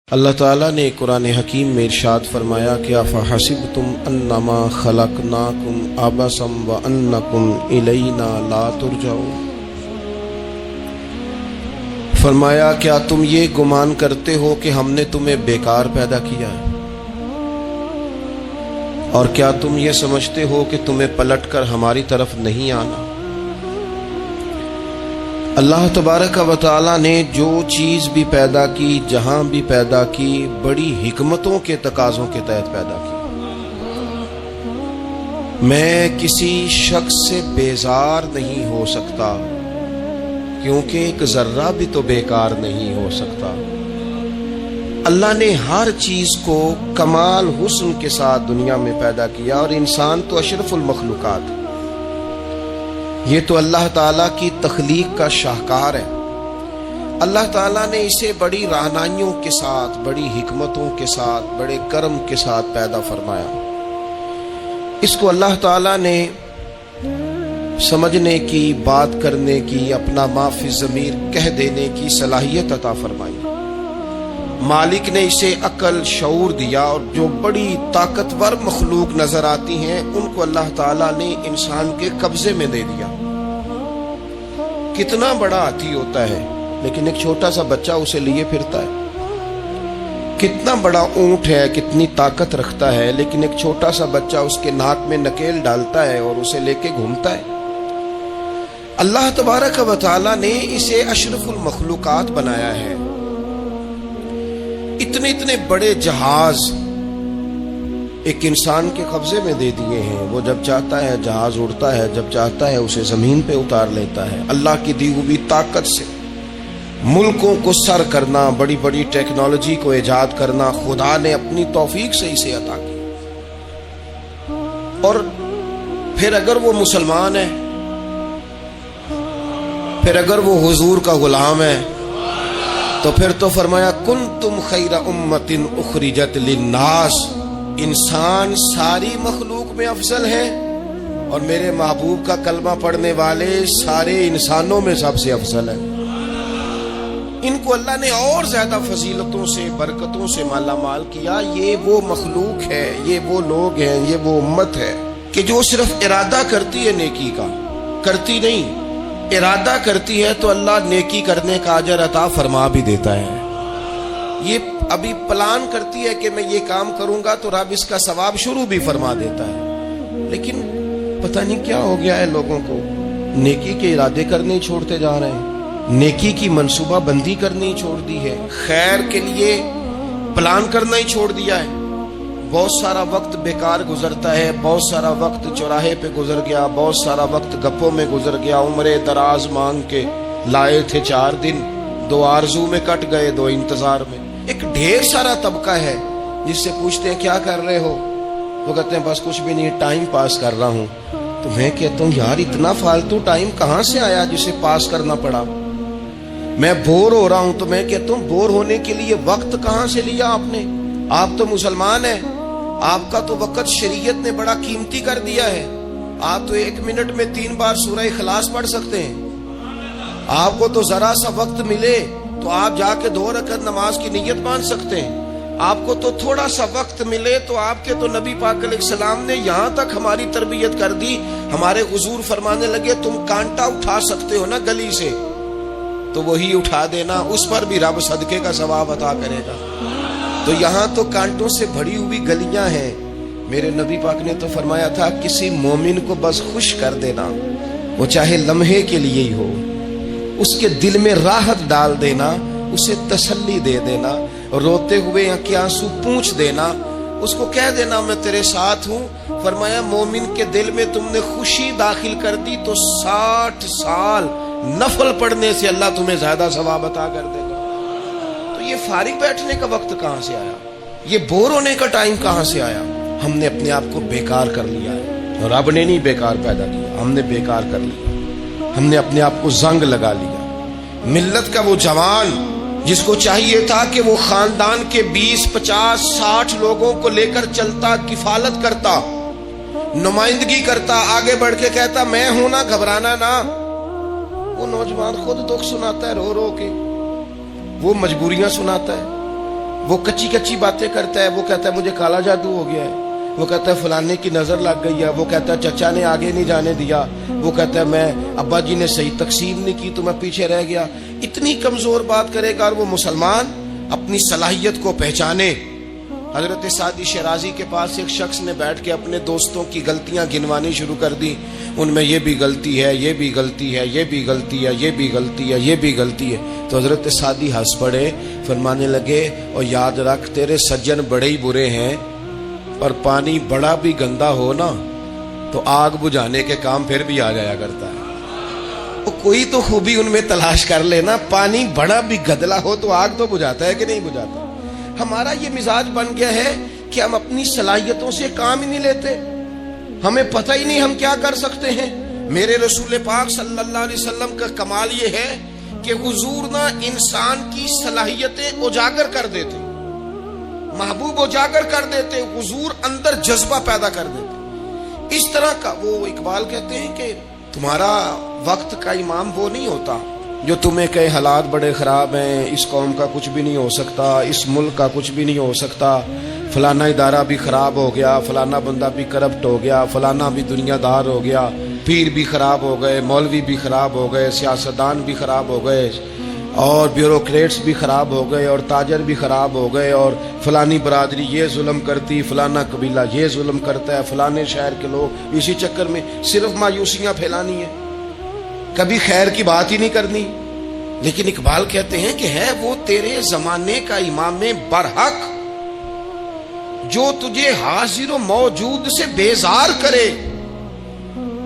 اللہ تعالیٰ نے قرآن حکیم میں ارشاد فرمایا کہ افحسبتم انما خلقناکم عبثا وانکم الینا لا ترجعون، فرمایا کیا تم یہ گمان کرتے ہو کہ ہم نے تمہیں بیکار پیدا کیا ہے، اور کیا تم یہ سمجھتے ہو کہ تمہیں پلٹ کر ہماری طرف نہیں آنا؟ اللہ تبارک و تعالیٰ نے جو چیز بھی پیدا کی، جہاں بھی پیدا کی، بڑی حکمتوں کے تقاضوں کے تحت پیدا کی۔ میں کسی شخص سے بیزار نہیں ہو سکتا، کیونکہ ایک ذرہ بھی تو بیکار نہیں ہو سکتا۔ اللہ نے ہر چیز کو کمال حسن کے ساتھ دنیا میں پیدا کیا، اور انسان تو اشرف المخلوقات، یہ تو اللہ تعالیٰ کی تخلیق کا شاہکار ہے۔ اللہ تعالیٰ نے اسے بڑی رہنمائیوں کے ساتھ، بڑی حکمتوں کے ساتھ، بڑے کرم کے ساتھ پیدا فرمایا۔ اس کو اللہ تعالیٰ نے سمجھنے کی، بات کرنے کی، اپنا ما فی الضمیر کہہ دینے کی صلاحیت عطا فرمائی۔ مالک نے اسے عقل، شعور دیا، اور جو بڑی طاقتور مخلوق نظر آتی ہیں ان کو اللہ تعالیٰ نے انسان کے قبضے میں دے دیا۔ کتنا بڑا ہاتھی ہوتا ہے لیکن ایک چھوٹا سا بچہ اسے لیے پھرتا ہے، کتنا بڑا اونٹ ہے، کتنی طاقت رکھتا ہے، لیکن ایک چھوٹا سا بچہ اس کے ناک میں نکیل ڈالتا ہے اور اسے لے کے گھومتا ہے۔ اللہ تبارک و تعالیٰ نے اسے اشرف المخلوقات بنایا ہے۔ اتنے بڑے جہاز ایک انسان کے قبضے میں دے دیے ہیں، وہ جب چاہتا ہے جہاز اڑتا ہے، جب چاہتا ہے اسے زمین پہ اتار لیتا ہے۔ اللہ کی دی ہوئی طاقت سے ملکوں کو سر کرنا، بڑی بڑی ٹیکنالوجی کو ایجاد کرنا خدا نے اپنی توفیق سے اسے عطا کی۔ اور پھر اگر وہ مسلمان ہے، پھر اگر وہ حضور کا غلام ہے، تو پھر تو فرمایا کنتم خیر امت اخرجت للناس، انسان ساری مخلوق میں افضل ہے، اور میرے محبوب کا کلمہ پڑھنے والے سارے انسانوں میں سب سے افضل ہے۔ ان کو اللہ نے اور زیادہ فضیلتوں سے، برکتوں سے مالا مال کیا۔ یہ وہ مخلوق ہے، یہ وہ لوگ ہیں، یہ وہ امت ہے کہ جو صرف ارادہ کرتی ہے نیکی کا، کرتی نہیں، ارادہ کرتی ہے تو اللہ نیکی کرنے کا اجر عطا فرما بھی دیتا ہے۔ یہ ابھی پلان کرتی ہے کہ میں یہ کام کروں گا تو رب اس کا ثواب شروع بھی فرما دیتا ہے، لیکن پتہ نہیں کیا ہو گیا ہے لوگوں کو، نیکی کے ارادے کرنے چھوڑتے جا رہے ہیں، نیکی کی منصوبہ بندی کرنی چھوڑ دی ہے، خیر کے لیے پلان کرنا ہی چھوڑ دیا ہے۔ بہت سارا وقت بیکار گزرتا ہے، بہت سارا وقت چوراہے پہ گزر گیا، بہت سارا وقت گپوں میں گزر گیا، عمرے دراز مانگ کے لائے تھے 4 دن، 2 آرزو میں کٹ گئے، 2 انتظار میں۔ ایک ڈھیر سارا طبقہ ہے جس سے پوچھتے ہیں کیا کر رہے ہو، وہ کہتے ہیں بس کچھ بھی نہیں، ٹائم پاس کر رہا ہوں۔ تو میں کہتا ہوں یار اتنا فالتو ٹائم کہاں سے آیا جسے پاس کرنا پڑا؟ میں بور ہو رہا ہوں، تو میں کہتا ہوں بور ہونے کے لیے وقت کہاں سے لیا آپ نے؟ آپ تو مسلمان ہیں، آپ کا تو وقت شریعت نے بڑا قیمتی کر دیا ہے۔ آپ تو 1 منٹ میں 3 بار سورہ اخلاص پڑھ سکتے ہیں۔ آپ کو تو ذرا سا وقت ملے تو آپ جا کے 2 رکعت نماز کی نیت باندھ سکتے ہیں۔ آپ کو تو تھوڑا سا وقت ملے تو آپ کے تو نبی پاک علیہ السلام نے یہاں تک ہماری تربیت کر دی، ہمارے حضور فرمانے لگے تم کانٹا اٹھا سکتے ہو نا گلی سے، تو وہی اٹھا دینا، اس پر بھی رب صدقے کا ثواب عطا کرے گا۔ تو یہاں تو کانٹوں سے بھری ہوئی گلیاں ہیں۔ میرے نبی پاک نے تو فرمایا تھا کسی مومن کو بس خوش کر دینا، وہ چاہے لمحے کے لیے ہی ہو، اس کے دل میں راحت ڈال دینا، اسے تسلی دے دینا، روتے ہوئے آنکھیں آنسو پونچھ دینا، اس کو کہہ دینا میں تیرے ساتھ ہوں۔ فرمایا مومن کے دل میں تم نے خوشی داخل کر دی تو 60 سال نفل پڑھنے سے اللہ تمہیں زیادہ ثواب عطا کر دے گا۔ تو یہ فارغ بیٹھنے کا وقت کہاں سے آیا؟ یہ بور ہونے کا ٹائم کہاں سے آیا؟ ہم نے اپنے آپ کو بیکار کر لیا ہے، اور رب نے نہیں بیکار پیدا کیا، ہم نے بیکار کر لیا، ہم نے اپنے آپ کو زنگ لگا لیا۔ ملت کا وہ جوان جس کو چاہیے تھا کہ وہ خاندان کے 20 50 60 لوگوں کو لے کر چلتا، کفالت کرتا، نمائندگی کرتا، آگے بڑھ کے کہتا میں ہوں نا، گھبرانا نا، وہ نوجوان خود دکھ سناتا ہے رو رو کے، وہ مجبوریاں سناتا ہے، وہ کچی کچی باتیں کرتا ہے، وہ کہتا ہے مجھے کالا جادو ہو گیا ہے، وہ کہتا ہے فلانے کی نظر لگ گئی ہے، وہ کہتا ہے چچا نے آگے نہیں جانے دیا، وہ کہتا ہے میں ابا جی نے صحیح تقسیم نہیں کی تو میں پیچھے رہ گیا. اتنی کمزور بات کرے گا. اور وہ مسلمان اپنی صلاحیت کو پہچانے. حضرت سعدی شیرازی کے پاس ایک شخص نے بیٹھ کے اپنے دوستوں کی غلطیاں گنوانی شروع کر دی. ان میں یہ بھی غلطی ہے، یہ بھی غلطی ہے، یہ بھی غلطی ہے، یہ بھی غلطی ہے، یہ بھی غلطی ہے. تو حضرت سعدی ہنس پڑے، فرمانے لگے اور یاد رکھ تیرے سجن بڑے ہی برے ہیں، اور پانی بڑا بھی گندا ہو نا تو آگ بجھانے کے کام پھر بھی آ جایا کرتا ہے. کوئی تو خوبی ان میں تلاش کر لینا. پانی بڑا بھی گدلا ہو تو آگ تو بجھاتا ہے کہ نہیں بجھاتا. ہمارا یہ مزاج بن گیا ہے کہ ہم اپنی صلاحیتوں سے کام ہی نہیں لیتے. ہمیں پتہ ہی نہیں ہم کیا کر سکتے ہیں. میرے رسول پاک صلی اللہ علیہ وسلم کا کمال یہ ہے کہ حضور نہ انسان کی صلاحیتیں اجاگر کر دیتے، محبوب اجاگر کر دیتے، حضور اندر جذبہ پیدا کر دیتے. اس طرح کا وہ اقبال کہتے ہیں کہ تمہارا وقت کا امام وہ نہیں ہوتا جو تمہیں کہے حالات بڑے خراب ہیں، اس قوم کا کچھ بھی نہیں ہو سکتا، اس ملک کا کچھ بھی نہیں ہو سکتا، فلانا ادارہ بھی خراب ہو گیا، فلانا بندہ بھی کرپٹ ہو گیا، فلانا بھی دنیا دار ہو گیا، پیر بھی خراب ہو گئے، مولوی بھی خراب ہو گئے، سیاستدان بھی خراب ہو گئے، اور بیوروکریٹس بھی خراب ہو گئے، اور تاجر بھی خراب ہو گئے، اور فلانی برادری یہ ظلم کرتی، فلانا قبیلہ یہ ظلم کرتا ہے، فلانے شہر کے لوگ. اسی چکر میں صرف مایوسیاں پھیلانی ہیں، کبھی خیر کی بات ہی نہیں کرنی. لیکن اقبال کہتے ہیں کہ ہے وہ تیرے زمانے کا امام برحق جو تجھے حاضر و موجود سے بیزار کرے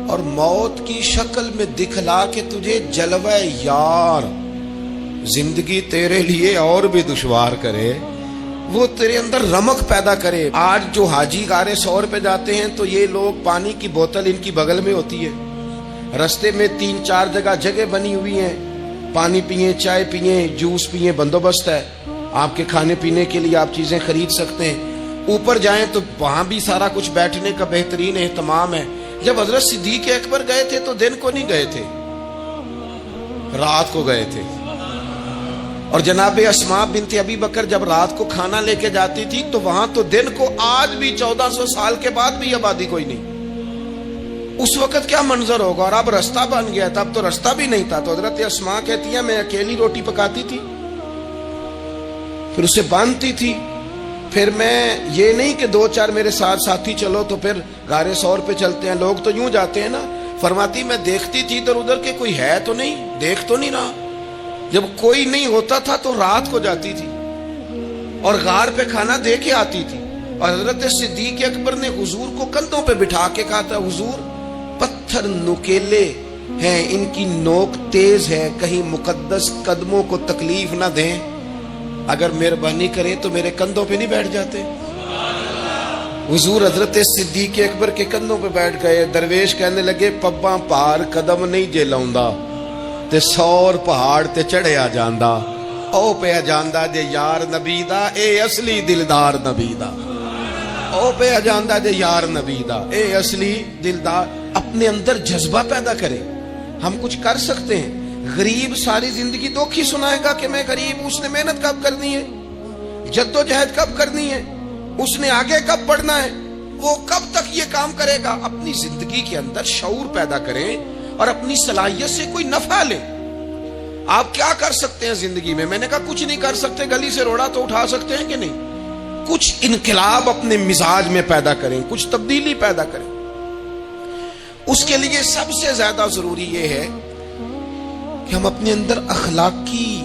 اور موت کی شکل میں دکھلا کے تجھے جلوہ یار زندگی تیرے لیے اور بھی دشوار کرے. وہ تیرے اندر رمق پیدا کرے. آج جو حاجی غار سور پہ جاتے ہیں تو یہ لوگ پانی کی بوتل ان کی بغل میں ہوتی ہے، رستے میں 3-4 جگہ بنی ہوئی ہیں، پانی پئیں، چائے پئیں، جوس پئیں، بندوبست ہے. آپ کے کھانے پینے کے لیے آپ چیزیں خرید سکتے ہیں. اوپر جائیں تو وہاں بھی سارا کچھ بیٹھنے کا بہترین اہتمام ہے. جب حضرت صدیق اکبر گئے تھے تو دن کو نہیں گئے تھے، رات کو گئے تھے. اور جناب اسماء بنت ابی بکر جب رات کو کھانا لے کے جاتی تھی تو وہاں تو دن کو آج بھی 1400 سال کے بعد بھی آبادی کوئی نہیں. اس وقت کیا منظر ہوگا. اور اب رستہ بن گیا تھا، اب تو رستہ بھی نہیں تھا. تو حضرت اسماء کہتی ہیں میں اکیلی روٹی پکاتی تھی، پھر اسے باندھتی تھی، پھر میں یہ نہیں کہ 2-4 میرے ساتھ ساتھی چلو تو پھر غار سور پہ چلتے ہیں، لوگ تو یوں جاتے ہیں نا. فرماتی میں دیکھتی تھی ادھر ادھر کہ کوئی ہے تو نہیں، دیکھ تو نہیں رہا. جب کوئی نہیں ہوتا تھا تو رات کو جاتی تھی اور غار پہ کھانا دے کے آتی تھی. اور حضرت صدیق اکبر نے حضور کو کندھوں پہ بٹھا کے کہا تھا حضور پتھر نکیلے ہیں، ان کی نوک تیز ہے، کہیں مقدس قدموں کو تکلیف نہ دیں، اگر مہربانی کریں تو میرے کندھوں پہ نہیں بیٹھ جاتے. حضور حضرت صدیق اکبر کے کندھوں پہ بیٹھ گئے. درویش کہنے لگے پباں پار قدم نہیں جے لاؤندا تے سور پہاڑ تے چڑھیا جاندا، او پہ جاندا جے یار نبی دا، اے اصلی دلدار نبی دا. او پہ جاندا جے یار نبی دا، اے اصلی دلدار. اپنے اندر جذبہ پیدا کرے. ہم کچھ کر سکتے ہیں. غریب ساری زندگی دکھ ہی سنائے گا کہ میں غریب. اس نے محنت کب کرنی ہے، جد و جہد کب کرنی ہے، اس نے آگے کب بڑھنا ہے، وہ کب تک یہ کام کرے گا. اپنی زندگی کے اندر شعور پیدا کریں اور اپنی صلاحیت سے کوئی نفع لیں. آپ کیا کر سکتے ہیں زندگی میں؟ میں نے کہا کچھ نہیں کر سکتے. گلی سے روڑا تو اٹھا سکتے ہیں کہ نہیں؟ کچھ انقلاب اپنے مزاج میں پیدا کریں، کچھ تبدیلی پیدا کریں. اس کے لیے سب سے زیادہ ضروری یہ ہے کہ ہم اپنے اندر اخلاقی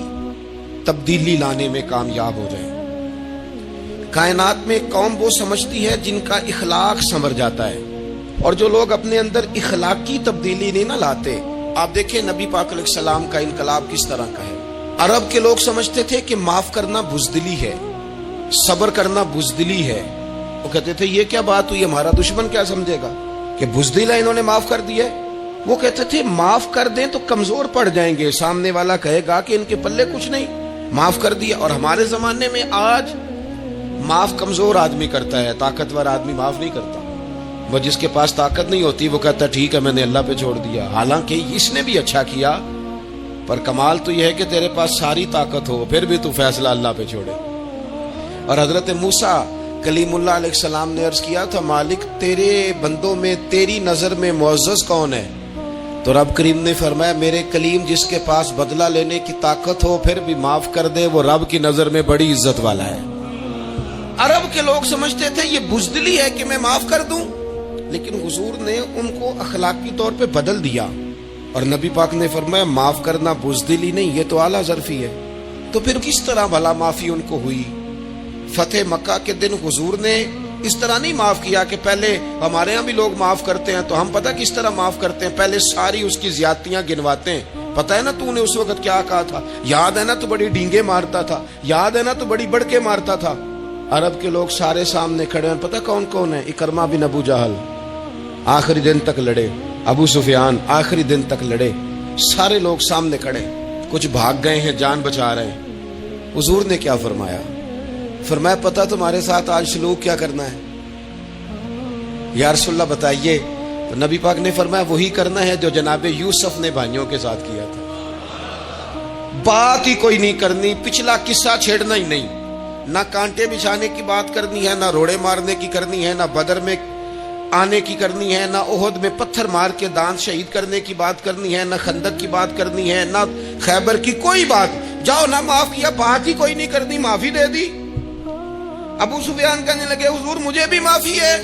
تبدیلی لانے میں کامیاب ہو جائیں. کائنات میں قوم وہ سمجھتی ہے جن کا اخلاق سنور جاتا ہے، اور جو لوگ اپنے اندر اخلاقی تبدیلی نہیں نہ لاتے. آپ دیکھیں نبی پاک علیہ السلام کا انقلاب کس طرح کا ہے. عرب کے لوگ سمجھتے تھے کہ معاف کرنا بزدلی ہے، صبر کرنا بزدلی ہے. وہ کہتے تھے یہ کیا بات ہوئی، ہمارا دشمن کیا سمجھے گا کہ بزدل ہے، انہوں نے معاف کر دیا. وہ کہتے تھے معاف کر دیں تو کمزور پڑ جائیں گے، سامنے والا کہے گا کہ ان کے پلے کچھ نہیں، معاف کر دیا. اور ہمارے زمانے میں آج معاف کمزور آدمی کرتا ہے، طاقتور آدمی معاف نہیں کرتا. وہ جس کے پاس طاقت نہیں ہوتی وہ کہتا ٹھیک ہے میں نے اللہ پہ چھوڑ دیا، حالانکہ اس نے بھی اچھا کیا. پر کمال تو یہ ہے کہ تیرے پاس ساری طاقت ہو پھر بھی تو فیصلہ اللہ پہ چھوڑے. اور حضرت موسیٰ کلیم اللہ علیہ السلام نے عرض کیا تھا مالک تیرے بندوں میں تیری نظر میں معزز کون ہے؟ تو رب کریم نے فرمایا میرے کلیم جس کے پاس بدلہ لینے کی طاقت ہو پھر بھی معاف کر دے وہ رب کی نظر میں بڑی عزت والا ہے۔ عرب کے لوگ سمجھتے تھے یہ بزدلی ہے کہ میں معاف کر دوں، لیکن حضور نے ان کو اخلاقی طور پہ بدل دیا، اور نبی پاک نے فرمایا معاف کرنا بزدلی نہیں، یہ تو اعلیٰ ظرفی ہے۔ تو پھر کس طرح بھلا معافی ان کو ہوئی؟ فتح مکہ کے دن حضور نے اس طرح نہیں معاف کیا کہ پہلے ہمارے ہاں بھی لوگ معاف کرتے ہیں تو ہم پتہ کس طرح معاف کرتے ہیں، پہلے ساری اس کی زیادتیاں گنواتے ہیں۔ پتہ ہے نا تو نے اس وقت کیا کہا تھا، یاد ہے نا تو بڑی ڈینگے مارتا تھا، یاد ہے نا تو بڑی بڑھ کے مارتا تھا۔ عرب کے لوگ سارے سامنے کھڑے ہیں، پتہ کون کون ہے؟ اکرمہ بن ابو جہل آخری دن تک لڑے، ابو سفیان آخری دن تک لڑے، سارے لوگ سامنے کھڑے، کچھ بھاگ گئے ہیں جان بچا رہے ہیں۔ حضور نے کیا فرمایا؟ فرمایا پتہ تمہارے ساتھ آج سلوک کیا کرنا ہے؟ یا رسول اللہ بتائیے۔ تو نبی پاک نے فرمایا وہی کرنا ہے جو جناب یوسف نے بھائیوں کے ساتھ کیا تھا، بات ہی کوئی نہیں کرنی، پچھلا قصہ چھیڑنا ہی نہیں، نہ کانٹے بچھانے کی بات کرنی ہے، نہ روڑے مارنے کی کرنی ہے، نہ بدر میں آنے کی کرنی ہے، نہ احد میں پتھر مار کے دانت شہید کرنے کی بات کرنی ہے، نہ خندق کی بات کرنی ہے، نہ خیبر کی کوئی بات۔ جاؤ نہ معاف کیا، بات ہی کوئی نہیں کرنی، معافی دے دی۔ ابو سفیان کہنے لگے حضور مجھے بھی معافی ہے۔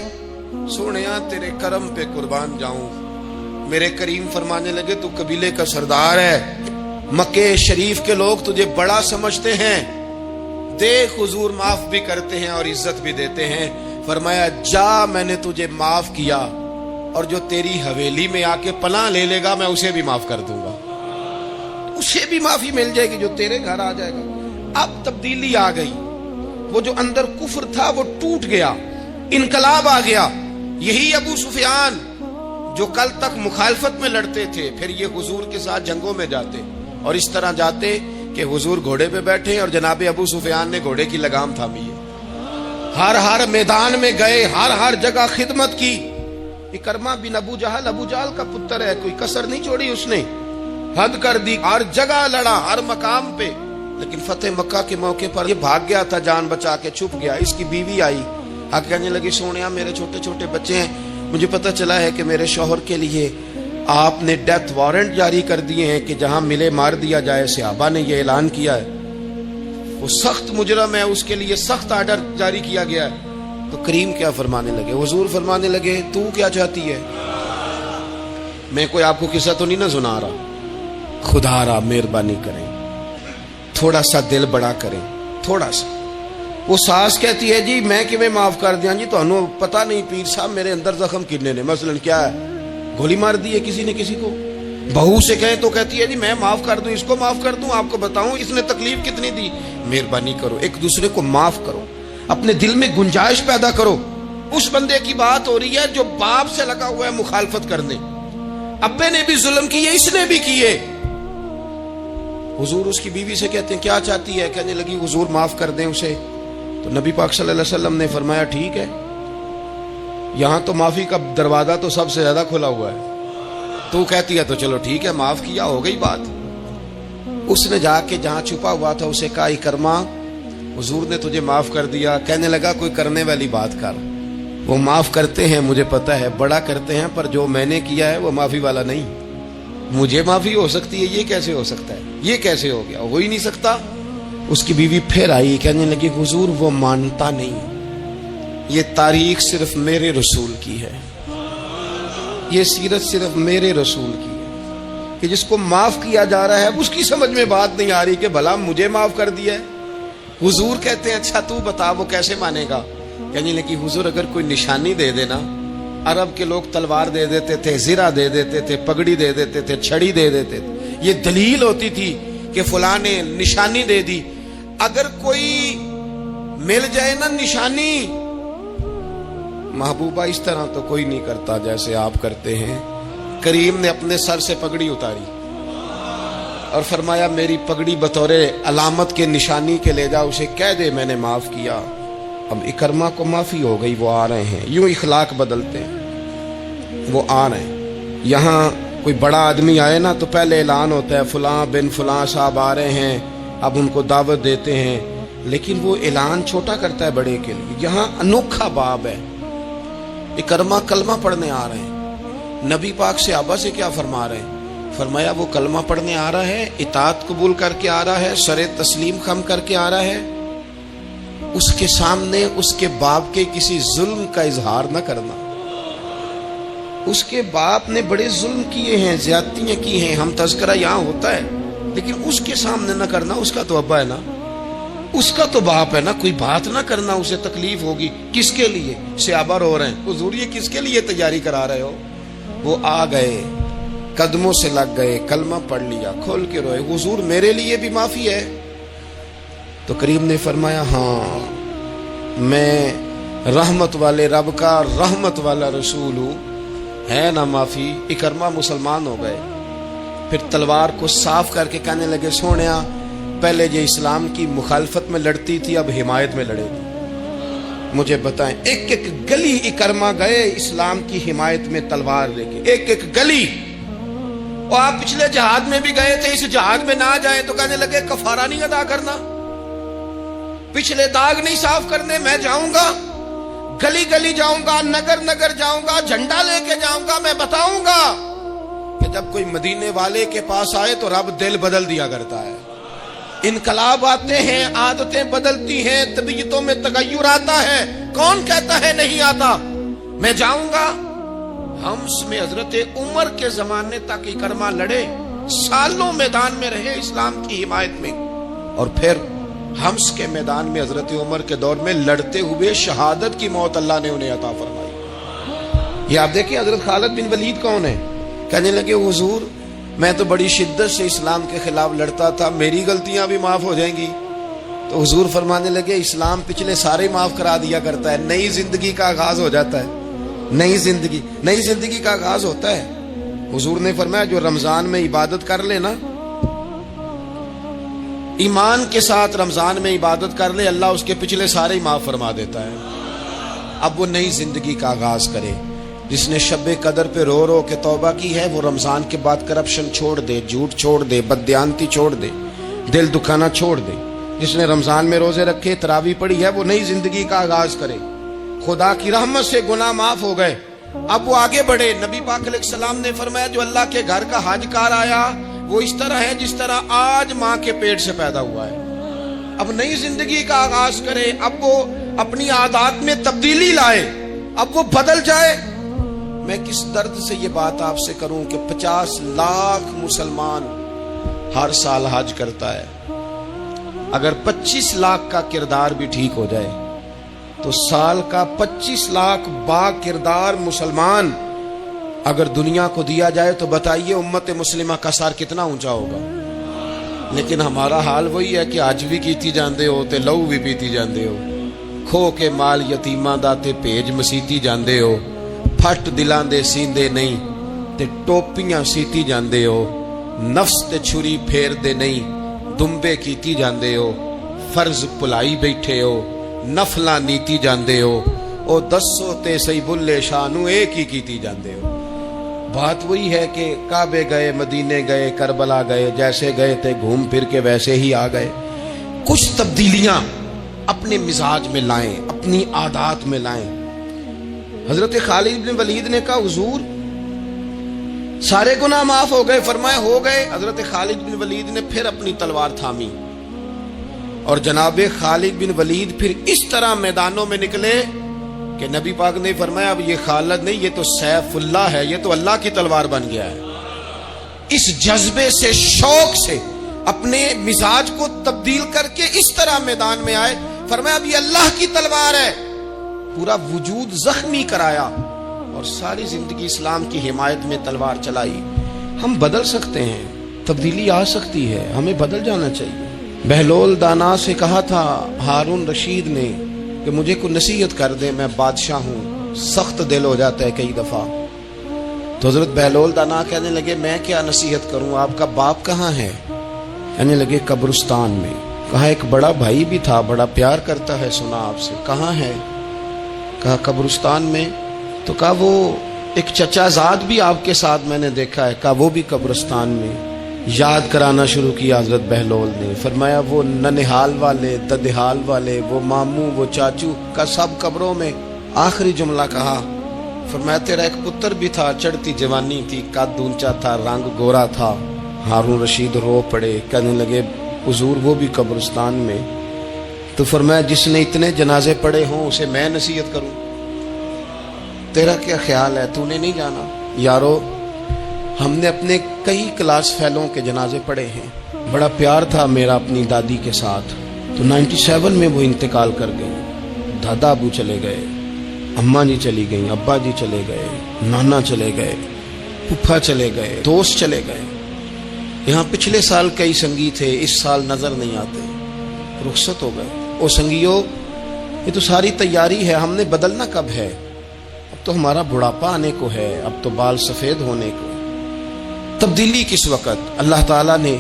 سونیا تیرے کرم پہ قربان جاؤں۔ میرے کریم فرمانے لگے تو قبیلے کا سردار ہے، مکے شریف کے لوگ تجھے بڑا سمجھتے ہیں، دیکھ حضور معاف بھی کرتے ہیں اور عزت بھی دیتے ہیں۔ فرمایا جا میں نے تجھے معاف کیا، اور جو تیری حویلی میں آ کے پناہ لے لے گا میں اسے بھی معاف کر دوں گا، اسے بھی معافی مل جائے گی جو تیرے گھر آ جائے گا۔ اب تبدیلی آ گئی، وہ جو اندر کفر تھا وہ ٹوٹ گیا، انقلاب آ گیا۔ یہی ابو سفیان جو کل تک مخالفت میں لڑتے تھے پھر یہ حضور کے ساتھ جنگوں میں جاتے، اور اس طرح جاتے کہ حضور گھوڑے پہ بیٹھے اور جناب ابو سفیان نے گھوڑے کی لگام تھامی ہے، ہر میدان میں گئے، ہر جگہ خدمت کی۔ اکرمہ بن ابو جہل کا پتر ہے، کوئی کسر نہیں چھوڑی اس نے، حد کر دی، ہر جگہ لڑا، ہر مقام پہ۔ لیکن فتح مکہ کے موقع پر یہ بھاگ گیا تھا، جان بچا کے چھپ گیا۔ اس کی بیوی آئی، آ کہنے لگی سونیا میرے چھوٹے چھوٹے بچے ہیں، مجھے پتہ چلا ہے کہ میرے شوہر کے لیے آپ نے ڈیتھ وارنٹ جاری کر دیے ہیں کہ جہاں ملے مار دیا جائے، صحابہ نے یہ اعلان کیا ہے، وہ سخت مجرم ہے، اس کے لیے سخت آرڈر جاری کیا گیا ہے۔ تو کریم کیا فرمانے لگے؟ حضور فرمانے لگے تو کیا چاہتی ہے؟ میں کوئی آپ کو قصہ تو نہیں نہ سنا رہا، خدا را مہربانی کریں، تھوڑا سا دل بڑا کریں، تھوڑا سا۔ وہ ساس کہتی ہے جی میں کہ میں معاف کر دیا جی، تو انہوں پتہ نہیں پیر صاحب میرے اندر زخم کتنے نے، مثلا کیا ہے، گولی مار دی ہے کسی نے کسی کو۔ بہو سے کہیں تو کہتی ہے جی میں معاف کر دوں، اس کو معاف کر دوں، آپ کو بتاؤں اس نے تکلیف کتنی دی۔ مہربانی کرو ایک دوسرے کو معاف کرو، اپنے دل میں گنجائش پیدا کرو۔ اس بندے کی بات ہو رہی ہے جو باپ سے لگا ہوا ہے مخالفت کرنے، ابے نے بھی ظلم کیے، اس نے بھی کیے۔ حضور اس کی بیوی سے کہتے ہیں کیا چاہتی ہے؟ کہنے لگی حضور معاف کر دیں اسے۔ تو نبی پاک صلی اللہ علیہ وسلم نے فرمایا ٹھیک ہے، یہاں تو معافی کا دروازہ تو سب سے زیادہ کھلا ہوا ہے، تو کہتی ہے تو چلو ٹھیک ہے معاف کیا، ہو گئی بات۔ اس نے جا کے جہاں چھپا ہوا تھا اسے کہا اکرمہ حضور نے تجھے معاف کر دیا۔ کہنے لگا کوئی کرنے والی بات کر، وہ معاف کرتے ہیں مجھے پتہ ہے، بڑا کرتے ہیں، پر جو میں نے کیا ہے وہ معافی والا نہیں۔ مجھے معافی ہو سکتی ہے، یہ کیسے ہو سکتا ہے، یہ کیسے ہو گیا، ہو ہی نہیں سکتا۔ اس کی بیوی پھر آئی، کہنے لگی حضور وہ مانتا نہیں، یہ تاریخ صرف میرے رسول کی ہے، یہ سیرت صرف میرے رسول کی ہے، کہ جس کو معاف کیا جا رہا ہے اس کی سمجھ میں بات نہیں آ رہی کہ بھلا مجھے معاف کر دیا ہے۔ حضور کہتے ہیں اچھا تو بتا وہ کیسے مانے گا؟ کہنے لگی حضور اگر کوئی نشانی دے دینا، عرب کے لوگ تلوار دے دیتے تھے، زرہ دے دیتے تھے، پگڑی دے دیتے تھے، چھڑی دے دیتے تھے، یہ دلیل ہوتی تھی کہ فلاں نے نشانی دے دی۔ اگر کوئی مل جائے نا نشانی، محبوبہ اس طرح تو کوئی نہیں کرتا جیسے آپ کرتے ہیں۔ کریم نے اپنے سر سے پگڑی اتاری اور فرمایا میری پگڑی بطور علامت کے نشانی کے لے جا، اسے کہہ دے میں نے معاف کیا۔ اب اکرمہ کو معافی ہو گئی، وہ آ رہے ہیں، یوں اخلاق بدلتے ہیں، وہ آ رہے ہیں۔ یہاں کوئی بڑا آدمی آئے نا تو پہلے اعلان ہوتا ہے فلاں بن فلاں صاحب آ رہے ہیں، اب ان کو دعوت دیتے ہیں، لیکن وہ اعلان چھوٹا کرتا ہے بڑے کے لیے. یہاں انوکھا باب ہے. اکرمہ کلمہ پڑھنے آ رہے ہیں. نبی پاک صحابہ سے کیا فرما رہے ہیں؟ فرمایا وہ کلمہ پڑھنے آ رہا ہے, اطاعت قبول کر کے آ رہا ہے, سر تسلیم خم کر کے آ رہا ہے. اس کے سامنے اس کے باپ کے کسی ظلم کا اظہار نہ کرنا. اس کے باپ نے بڑے ظلم کیے ہیں, زیادتیاں کی ہیں, ہم تذکرہ یہاں ہوتا ہے, لیکن اس کے سامنے نہ کرنا. اس کا تو ابا ہے نا, اس کا تو باپ ہے نا, کوئی بات نہ کرنا, اسے تکلیف ہوگی. کس کے لیے؟ صحابہ رو رہے ہیں, حضور یہ کس کے لیے تیاری کرا رہے ہو؟ وہ آ گئے, قدموں سے لگ گئے, کلمہ پڑھ لیا, کھول کے روئے, حضور میرے لیے بھی معافی ہے؟ تو کریم نے فرمایا ہاں, میں رحمت والے رب کا رحمت والا رسول ہوں, ہے نا معافی. اکرمہ مسلمان ہو گئے. پھر تلوار کو صاف کر کے کہنے لگے سونیا, پہلے یہ اسلام کی مخالفت میں لڑتی تھی, اب حمایت میں لڑے گی. مجھے بتائیں, ایک ایک گلی اکرمہ گئے اسلام کی حمایت میں تلوار لے کے, ایک ایک گلی. اور آپ پچھلے جہاد میں بھی گئے تھے, اس جہاد میں نہ جائیں تو کہنے لگے کفارہ نہیں ادا کرنا, پچھلے داغ نہیں صاف کرنے. میں جاؤں گا, گلی گلی جاؤں گا, نگر نگر جاؤں گا, جھنڈا لے کے جاؤں گا. میں بتاؤں گا کہ جب کوئی مدینے والے کے پاس آئے تو رب دل بدل دیا کرتا ہے. انقلاب آتے ہیں, عادتیں بدلتی ہیں, طبیعتوں میں تغیر آتا ہے. کون کہتا ہے نہیں آتا؟ میں جاؤں گا. ہمس میں حضرت عمر کے زمانے تک اکرمہ لڑے, سالوں میدان میں رہے اسلام کی حمایت میں, اور پھر ہمس کے میدان میں حضرت عمر کے دور میں لڑتے ہوئے شہادت کی موت اللہ نے انہیں عطا فرمائی. یہ آپ دیکھیں حضرت خالد بن ولید کون ہے؟ کہنے لگے حضور میں تو بڑی شدت سے اسلام کے خلاف لڑتا تھا, میری غلطیاں بھی معاف ہو جائیں گی. تو حضور فرمانے لگے اسلام پچھلے سارے معاف کرا دیا کرتا ہے, نئی زندگی کا آغاز ہو جاتا ہے. نئی زندگی کا آغاز ہوتا ہے. حضور نے فرمایا جو رمضان میں عبادت کر لے نا, ایمان کے ساتھ رمضان میں عبادت کر لے, اللہ اس کے پچھلے سارے معاف فرما دیتا ہے. اب وہ نئی زندگی کا آغاز کرے. جس نے شب قدر پہ رو رو کے توبہ کی ہے, وہ رمضان کے بعد کرپشن چھوڑ دے, جھوٹ چھوڑ دے, بددیانتی چھوڑ دے, دل دکھانا چھوڑ دے. جس نے رمضان میں روزے رکھے, تراویح پڑھی ہے, وہ نئی زندگی کا آغاز کرے. خدا کی رحمت سے گناہ معاف ہو گئے, اب وہ آگے بڑھے. نبی پاک علیہ السلام نے فرمایا جو اللہ کے گھر کا حج کار آیا وہ اس طرح ہے جس طرح آج ماں کے پیٹ سے پیدا ہوا ہے. اب نئی زندگی کا آغاز کرے, اب وہ اپنی عادات میں تبدیلی لائے, اب وہ بدل جائے. میں کس درد سے یہ بات آپ سے کروں کہ 50 لاکھ مسلمان ہر سال حج کرتا ہے. اگر 25 لاکھ کا کردار بھی ٹھیک ہو جائے تو سال کا 25 لاکھ با کردار مسلمان اگر دنیا کو دیا جائے تو بتائیے امت مسلمہ کا سر کتنا اونچا ہوگا. لیکن ہمارا حال وہی ہے کہ حج بھی کیتی جاندے ہو تے لہو بھی پیتی جاندے ہو, کھو کے مال یتیماں دا تے بھیج مسیتی جاندے ہو, پھٹ دلاں دے سیندے نہیں تے ٹوپیاں سیتی جاندے ہو, نفس تے چھری پھیر دے نہیں دمبے کیتی جاندے ہو, فرض پلائی بیٹھے ہو, نفلاں نیتی جاندے ہو, او دسو تے سی بلے شانو ایک ہی کیتی جاندے ہو. بات وہی ہے کہ کعبے گئے, مدینے گئے, کربلا گئے, جیسے گئے تھے گھوم پھر کے ویسے ہی آ گئے. کچھ تبدیلیاں اپنے مزاج میں لائیں, اپنی عادات میں لائیں. حضرت خالد بن ولید نے کہا حضور سارے گناہ معاف ہو گئے. فرمایا ہو گئے. حضرت خالد بن ولید نے پھر اپنی تلوار تھامی اور جناب خالد بن ولید پھر اس طرح میدانوں میں نکلے کہ نبی پاک نے فرمایا اب یہ خالد نہیں, یہ تو سیف اللہ ہے, یہ تو اللہ کی تلوار بن گیا ہے. اس جذبے سے, شوق سے اپنے مزاج کو تبدیل کر کے اس طرح میدان میں آئے. فرمایا اب یہ اللہ کی تلوار ہے. پورا وجود زخمی کرایا اور ساری زندگی اسلام کی حمایت میں تلوار چلائی. ہم بدل سکتے ہیں, تبدیلی آ سکتی ہے, ہمیں بدل جانا چاہیے. بہلول دانا سے کہا تھا ہارون رشید نے کہ مجھے کوئی نصیحت کر دے, میں بادشاہ ہوں, سخت دل ہو جاتا ہے کئی دفعہ. تو حضرت بہلول دانا کہنے لگے میں کیا نصیحت کروں, آپ کا باپ کہاں ہے؟ کہنے لگے قبرستان میں. کہا ایک بڑا بھائی بھی تھا, بڑا پیار کرتا ہے, سنا آپ سے, کہاں ہے؟ کہا قبرستان میں. تو کہا وہ ایک چچا زاد بھی آپ کے ساتھ میں نے دیکھا ہے. کہا وہ بھی قبرستان میں. یاد کرانا شروع کیا حضرت بہلول نے. فرمایا وہ ننہال والے، ددہال والے، وہ ماموں، وہ چاچو کا سب قبروں میں. آخری جملہ کہا، فرمایا تیرا ایک پتر بھی تھا، چڑھتی جوانی تھی، قد اونچا تھا، رنگ گورا تھا. ہارون رشید رو پڑے، کہنے لگے حضور وہ بھی قبرستان میں. تو فرمایا جس نے اتنے جنازے پڑے ہوں اسے میں نصیحت کروں؟ تیرا کیا خیال ہے، تو نے نہیں جانا؟ یارو ہم نے اپنے کئی کلاس فیلوں کے جنازے پڑھے ہیں. بڑا پیار تھا میرا اپنی دادی کے ساتھ. تو 97 میں وہ انتقال کر گئی. دادا ابو چلے گئے، اماں جی چلی گئیں، ابا جی چلے گئے، نانا چلے گئے، پھپھا چلے گئے، دوست چلے گئے. یہاں پچھلے سال کئی سنگی تھے، اس سال نظر نہیں آتے، رخصت ہو گئے. او سنگیو، یہ تو ساری تیاری ہے، ہم نے بدلنا کب ہے؟ اب تو ہمارا بڑھاپا آنے کو ہے، اب تو بال سفید ہونے کو. تبدیلی کس وقت؟ اللہ تعالیٰ نے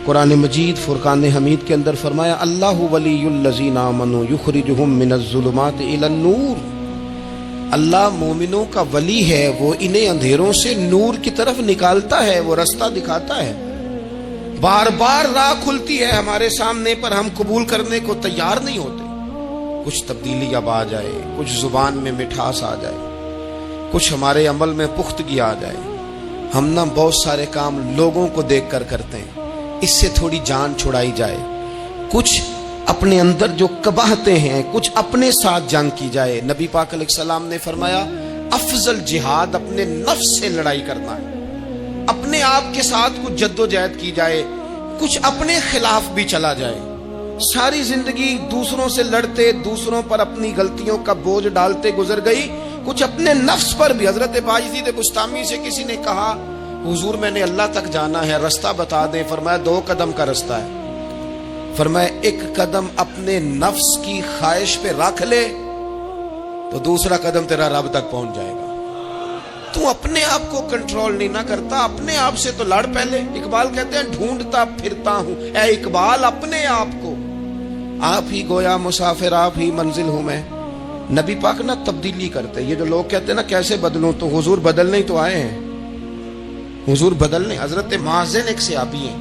قرآن مجید فرقان حمید کے اندر فرمایا اللہ ولی الذین آمنوا یخرجہم من الظلمات الی النور. اللہ مومنوں کا ولی ہے، وہ انہیں اندھیروں سے نور کی طرف نکالتا ہے، وہ رستہ دکھاتا ہے. بار بار راہ کھلتی ہے ہمارے سامنے پر ہم قبول کرنے کو تیار نہیں ہوتے. کچھ تبدیلی اب آ جائے، کچھ زبان میں مٹھاس آ جائے، کچھ ہمارے عمل میں پختگی آ جائے. ہم نہ بہت سارے کام لوگوں کو دیکھ کر کرتے ہیں، اس سے تھوڑی جان چھڑائی جائے. کچھ اپنے اندر جو قباہتیں ہیں کچھ اپنے ساتھ جنگ کی جائے. نبی پاک علیہ السلام نے فرمایا افضل جہاد اپنے نفس سے لڑائی کرنا ہے. اپنے آپ کے ساتھ کچھ جد و جہد کی جائے، کچھ اپنے خلاف بھی چلا جائے. ساری زندگی دوسروں سے لڑتے، دوسروں پر اپنی غلطیوں کا بوجھ ڈالتے گزر گئی، کچھ اپنے نفس پر بھی. حضرت باجید بستامی سے کسی نے کہا حضور میں نے اللہ تک جانا ہے، رستہ بتا دیں. فرمایا 2 قدم کا رستہ ہے. فرمایا 1 قدم اپنے نفس کی خواہش پہ رکھ لے تو دوسرا قدم تیرا رب تک پہنچ جائے گا. تو اپنے آپ کو کنٹرول نہیں نہ کرتا، اپنے آپ سے تو لڑ پہلے. اقبال کہتے ہیں ڈھونڈتا پھرتا ہوں اے اقبال اپنے آپ کو، آپ ہی گویا مسافر، آپ ہی منزل ہوں میں. نبی پاک نہ تبدیلی کرتے. یہ جو لوگ کہتے ہیں نا کیسے بدلوں، تو حضور بدلنے ہی تو آئے ہیں. حضور بدلنے. حضرت مازن ایک صحابی ہیں،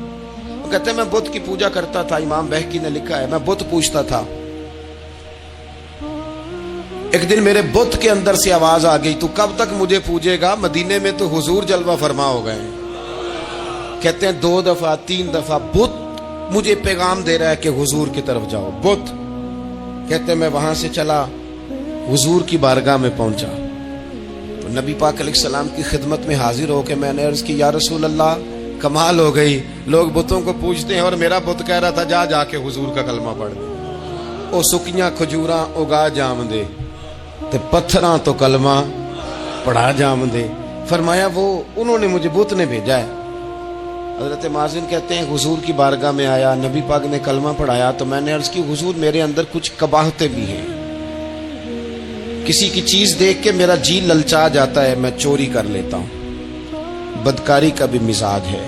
وہ کہتے ہیں میں بت کی پوجا کرتا تھا. امام بہقی نے لکھا ہے میں بت پوجتا تھا. ایک دن میرے بت کے اندر سے آواز آ گئی تو کب تک مجھے پوجے گا، مدینے میں تو حضور جلوہ فرما ہو گئے. کہتے ہیں 2 دفعہ 3 دفعہ بت مجھے پیغام دے رہا ہے کہ حضور کی طرف جاؤ. بت کہتے ہیں میں وہاں سے چلا، حضور کی بارگاہ میں پہنچا تو نبی پاک علیہ السلام کی خدمت میں حاضر ہو کے میں نے عرض کی یا رسول اللہ کمال ہو گئی، لوگ بتوں کو پوجتے ہیں اور میرا بت کہہ رہا تھا جا کے حضور کا کلمہ پڑھ دے. او سکیاں کھجوراں اگا جام دے تے پتھراں تو کلمہ پڑھا جام دے. فرمایا وہ انہوں نے مجھے بت نے بھیجا ہے. حضرت مازن کہتے ہیں حضور کی بارگاہ میں آیا، نبی پاک نے کلمہ پڑھایا تو میں نے عرض کی حضور میرے اندر کچھ قباہتیں بھی ہیں، کسی کی چیز دیکھ کے میرا جی للچا جاتا ہے، میں چوری کر لیتا ہوں، بدکاری کا بھی مزاج ہے،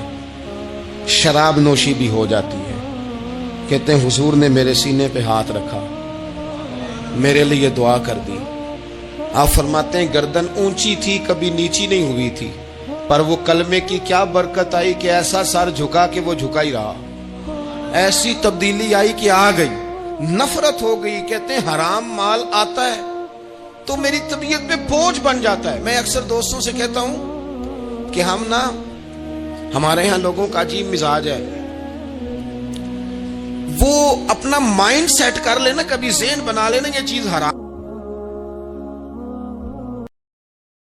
شراب نوشی بھی ہو جاتی ہے. کہتے ہیں حضور نے میرے سینے پہ ہاتھ رکھا، میرے لیے دعا کر دی. آپ فرماتے ہیں گردن اونچی تھی کبھی نیچی نہیں ہوئی تھی، پر وہ کلمے کی کیا برکت آئی کہ ایسا سر جھکا کہ وہ جھکا ہی رہا. ایسی تبدیلی آئی کہ آ گئی، نفرت ہو گئی. کہتے ہیں حرام مال آتا ہے تو میری طبیعت پہ بوجھ بن جاتا ہے. میں اکثر دوستوں سے کہتا ہوں کہ ہم نا ہمارے ہاں لوگوں کا عجیب مزاج ہے، وہ اپنا مائنڈ سیٹ کر لینا، کبھی ذہن بنا لینا یہ چیز حرام